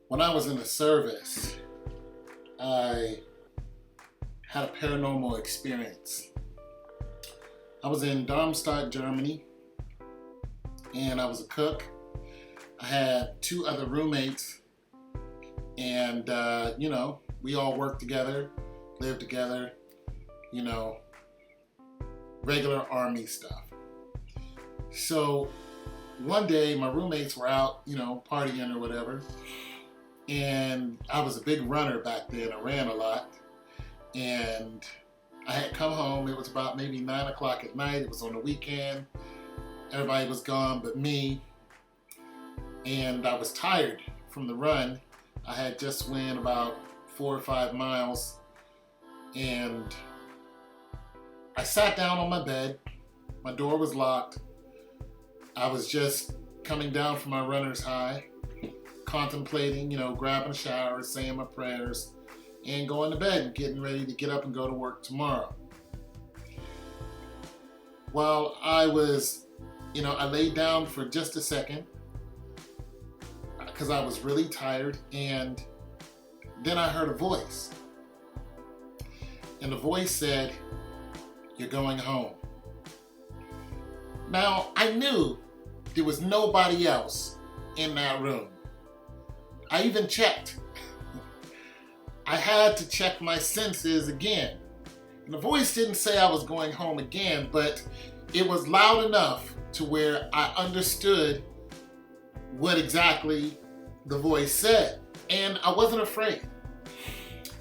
When I was in the service, I had a paranormal experience. I was in Darmstadt, Germany, and I was a cook. I had two other roommates, and we all worked together, lived together, regular army stuff. So one day my roommates were out, partying or whatever, and I was a big runner back then. I ran a lot, and I had come home. It was about maybe 9 o'clock at night. It was on the weekend. Everybody was gone but me, and I was tired from the run. I had just went about 4 or 5 miles, and I sat down on my bed. My door was locked. I was just coming down from my runner's high, contemplating, grabbing a shower, saying my prayers, and going to bed and getting ready to get up and go to work tomorrow. While I was, I laid down for just a second because I was really tired, and then I heard a voice. And the voice said, "You're going home." Now, I knew there was nobody else in that room. I even checked. I had to check my senses again. And the voice didn't say I was going home again, but it was loud enough to where I understood what exactly the voice said. And I wasn't afraid.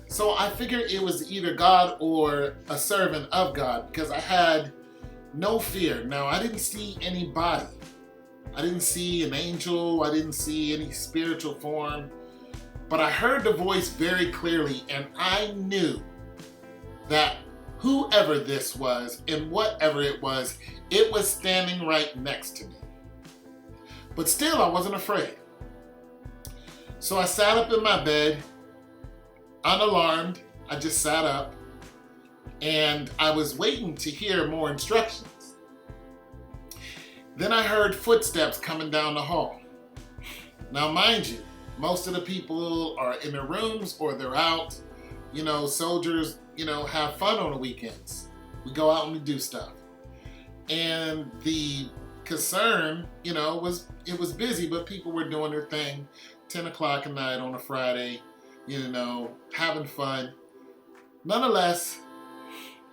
So I figured it was either God or a servant of God, because I had no fear. Now, I didn't see anybody. I didn't see an angel. I didn't see any spiritual form. But I heard the voice very clearly, and I knew that whoever this was and whatever it was standing right next to me. But still, I wasn't afraid. So I sat up in my bed, unalarmed. I just sat up, and I was waiting to hear more instructions. Then I heard footsteps coming down the hall. Now, mind you, most of the people are in their rooms or they're out. Soldiers, have fun on the weekends. We go out and we do stuff. And the concern, it was busy, but people were doing their thing. 10 o'clock at night on a Friday, having fun. Nonetheless,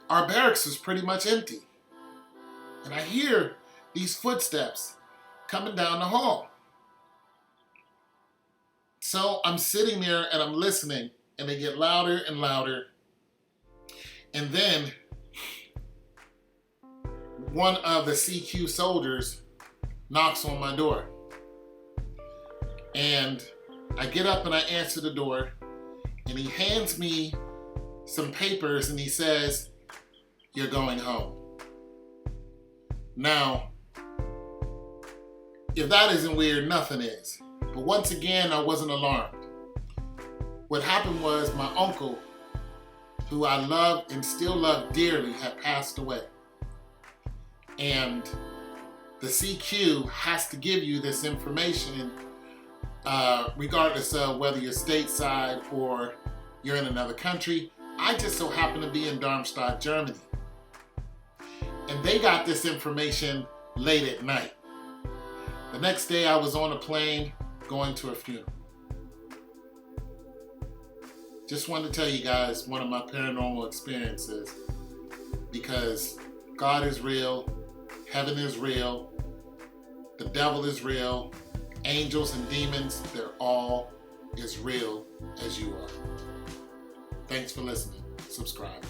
our barracks was pretty much empty. And I hear these footsteps coming down the hall. So I'm sitting there and I'm listening, and they get louder and louder. And then one of the CQ soldiers knocks on my door. And I get up and I answer the door, and he hands me some papers and he says, "You're going home." Now, if that isn't weird, nothing is. But once again, I wasn't alarmed. What happened was my uncle, who I loved and still love dearly, had passed away. And the CQ has to give you this information regardless of whether you're stateside or you're in another country. I just so happen to be in Darmstadt, Germany. And they got this information late at night. The next day I was on a plane going to a funeral. Just wanted to tell you guys one of my paranormal experiences, because God is real, heaven is real, the devil is real, angels and demons, they're all as real as you are. Thanks for listening. Subscribe.